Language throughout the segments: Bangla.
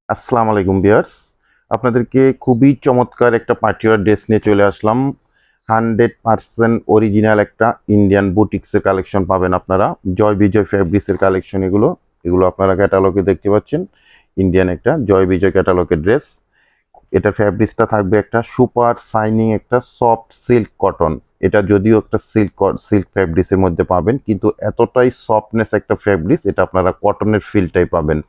আসসালামু আলাইকুম ভিউয়ার্স, আপনাদেরকে খুবই চমৎকার একটা পার্টিওয়ার ড্রেস নিয়ে চলে আসলাম। 100% অরিজিনাল একটা ইন্ডিয়ান বুটিক্সের কালেকশন পাবেন আপনারা। জয় বিজয় ফ্যাব্রিক্সের কালেকশন এগুলো। এগুলো আপনারা ক্যাটালগে দেখতে পাচ্ছেন। ইন্ডিয়ান একটা জয় বিজয় ক্যাটালগের ড্রেস। এটার ফ্যাব্রিক্সটা থাকবে একটা সুপার শাইনিং একটা সফট সিল্ক কটন। এটা যদিও একটা সিল্ক ফ্যাব্রিক্সের মধ্যে পাবেন, কিন্তু এতটাই সফটনেস একটা ফ্যাব্রিক্স, এটা আপনারা কটনের ফিলটাই পাবেন।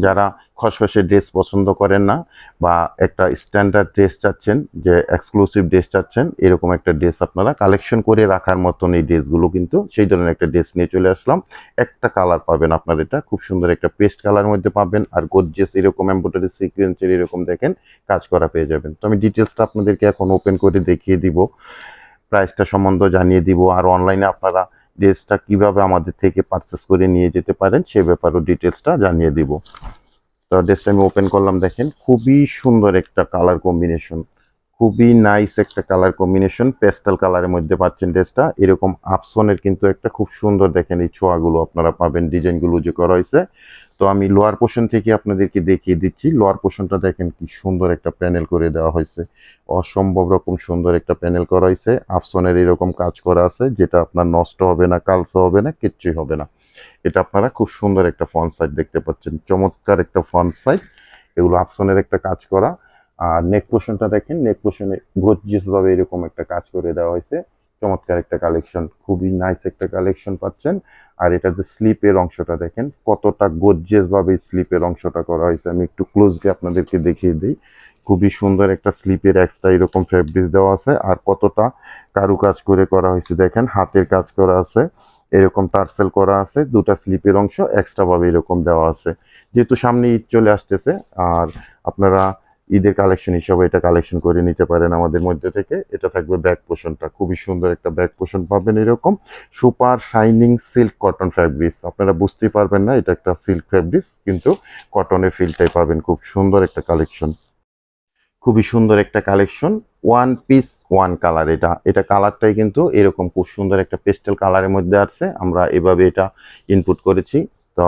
যারা খসখসে ড্রেস পছন্দ করেন না, বা একটা স্ট্যান্ডার্ড ড্রেস চাচ্ছেন, যে এক্সক্লুসিভ ড্রেস চাচ্ছেন, এরকম একটা ড্রেস আপনারা কালেকশন করে রাখার মতন এই ড্রেসগুলো, কিন্তু সেই ধরনের একটা ড্রেস নিয়ে চলে আসলাম। একটা কালার পাবেন আপনার, এটা খুব সুন্দর একটা পেস্ট কালার মধ্যে পাবেন, আর গর্জিয়াস এরকম এমব্রয়ডারি সিকোয়েন্সের এরকম দেখেন কাজ করা পেয়ে যাবেন। তো আমি ডিটেলসটা আপনাদেরকে এখন ওপেন করে দেখিয়ে দিব, প্রাইসটা সম্বন্ধে জানিয়ে দিব, আর অনলাইনে আপনারা ড্রেসটা কিভাবে আমাদের থেকে পারচেস করে নিয়ে যেতে পারেন সে ব্যাপারেও ডিটেলসটা জানিয়ে দিব। তো ড্রেসটা আমি ওপেন করলাম, দেখেন খুবই সুন্দর একটা কালার কম্বিনেশন, খুবই নাইস একটা কালার কম্বিনেশন, পেস্টাল কালারের মধ্যে পাচ্ছেন ড্রেসটা। এরকম আপসনের কিন্তু একটা খুব সুন্দর দেখেন এই ছোঁয়াগুলো আপনারা পাবেন, ডিজাইনগুলো যে করা হয়েছে। তো আমি লোয়ার পোর্শন থেকে আপনাদেরকে দেখিয়ে দিচ্ছি। লোয়ার পোর্শনটা দেখেন কি সুন্দর একটা প্যানেল করে দেওয়া হয়েছে, অসম্ভব রকম সুন্দর একটা প্যানেল করা হয়েছে। আপসনের এরকম কাজ করা আছে, যেটা আপনার নষ্ট হবে না, কালসা হবে না, কিচ্ছুই হবে না। এটা আপনারা খুব সুন্দর একটা ফ্রন্ট সাইড দেখতে পাচ্ছেন, চমৎকার একটা ফ্রন্ট সাইড। এগুলো আপসনের একটা কাজ করা। আর নেক পোর্শনটা দেখেন, নেক পোর্শনে গর্জিয়াস ভাবে এরকম একটা কাজ করে দেওয়া হয়েছে। চমৎকার একটা কালেকশন, খুবই নাইস একটা কালেকশন পাচ্ছেন। আর এটা যে স্লিপের অংশটা দেখেন কতটা গর্জিয়াস ভাবে স্লিপের অংশটা করা হয়েছে, আমি একটু ক্লোজলি আপনাদেরকে দেখিয়ে দিই। খুবই সুন্দর একটা স্লিপের এক্সট্রা এরকম ফেব্রিক দেওয়া আছে, আর কতটা কারুকাজ করে করা হয়েছে দেখেন, হাতের কাজ করা আছে, এরকম টার্সেল করা আছে, দুটা স্লিপের অংশ এক্সট্রা ভাবে এরকম দেওয়া আছে। যেহেতু সামনে ঈদ চলে আসতেছে, আর আপনারা ঈদের কালেকশন হিসাবে এটা কালেকশন করে নিতে পারেন আমাদের মধ্যে থেকে। এটা থাকবে ব্যাক পোর্শনটা, খুবই সুন্দর একটা ব্যাক পোর্শন পাবেন এরকম super shining silk cotton fabrics. আপনারা বুঝতেই পারবেন না এটা একটা সিল্ক ফ্যাব্রিক্স, কিন্তু কটনের ফিলটাই পাবেন। খুব সুন্দর একটা কালেকশন, খুবই সুন্দর একটা collection. One piece one colour, এটা এটা কালারটাই কিন্তু এরকম খুব সুন্দর একটা পেস্টেল কালারের মধ্যে আছে। আমরা এভাবে এটা ইনপুট করেছি। তো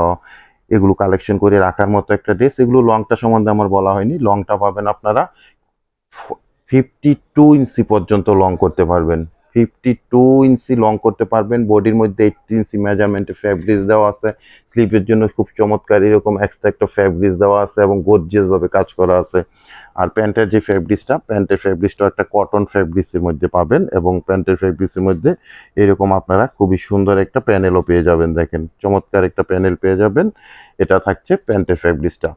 এগুলো কালেকশন করে রাখার মতো একটা ড্রেস। এগুলো লংটা সম্বন্ধে আমার বলা হয়নি। লংটা পাবেন আপনারা 52 ইঞ্চি পর্যন্ত লং করতে পারবেন। 52 ইঞ্চি লং করতে পারবেন। বডির মধ্যে 80 ইঞ্চি মেজারমেন্টে ফ্যাব্রিক্স দেওয়া আছে। স্লিপের জন্য খুব চমৎকার এরকম এক্সট্রা একটা ফ্যাব্রিক্স দেওয়া আছে, এবং গর্জিয়াস ভাবে কাজ করা আছে। আর প্যান্টের যে ফ্যাব্রিক্সটা, প্যান্টের ফ্যাব্রিক্সটা একটা কটন ফ্যাব্রিক্সের মধ্যে পাবেন, এবং প্যান্টের ফ্যাব্রিক্সের মধ্যে এরকম আপনারা খুবই সুন্দর একটা প্যানেলও পেয়ে যাবেন। দেখেন চমৎকার একটা প্যানেল পেয়ে যাবেন। এটা থাকছে প্যান্টের ফ্যাব্রিক্সটা।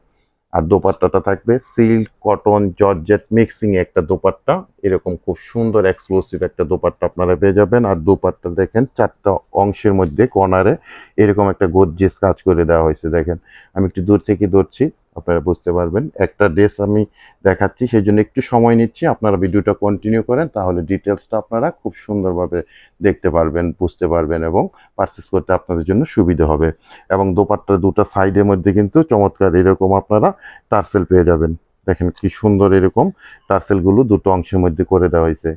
আর দোপাট্টাটা থাকবে সিল্ক কটন জর্জেট মিক্সিং এ একটা দোপাট্টা, এরকম খুব সুন্দর এক্সক্লুসিভ একটা দোপাট্টা আপনারা পেয়ে যাবেন। আর দোপাট্টা দেখেন চারটা অংশের মধ্যে কর্নারে এরকম একটা গর্জিয়াস কাজ করে দেওয়া হয়েছে। দেখেন আমি একটু দূর থেকে ধরছি, আপনারা বুঝতে পারবেন। একটা ড্রেস আমি দেখাচ্ছি, সেই জন্য একটু সময় নিচ্ছি। আপনারা ভিডিওটা কন্টিনিউ করেন, তাহলে ডিটেলসটা আপনারা খুব সুন্দরভাবে দেখতে পারবেন, বুঝতে পারবেন, এবং পারচেস করতে আপনাদের জন্য সুবিধা হবে। এবং দোপাট্টার দুটো সাইডের মধ্যে কিন্তু চমৎকার এরকম আপনারা টার্সেল পেয়ে যাবেন। দেখেন কি সুন্দর এরকম টার্সেলগুলো দুটো অংশের মধ্যে করে দেওয়া হয়েছে।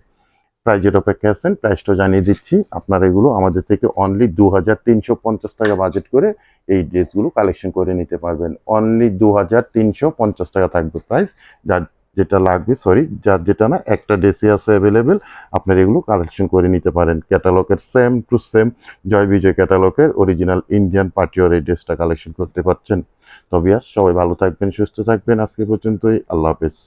প্রাইজের অপেক্ষা আছেন, প্রাইসটা জানিয়ে দিচ্ছি। আপনারা এগুলো আমাদের থেকে অনলি 2350 টাকা বাজেট করে এই ড্রেসগুলো কালেকশন করে নিতে পারবেন। অনলি 2350 টাকা থাকবে প্রাইস। যার যেটা লাগবে, সরি যার যেটা না, একটা ড্রেসই আছে অ্যাভেলেবেল, আপনারা এগুলো কালেকশন করে নিতে পারেন। ক্যাটালগের same to same Joy Bijoy ক্যাটালগের অরিজিনাল ইন্ডিয়ান পার্টিওয়ার এই ড্রেসটা কালেকশন করতে পারছেন। তবে সবাই ভালো থাকবেন, সুস্থ থাকবেন। আজকে পর্যন্তই, আল্লাহ হাফেজ।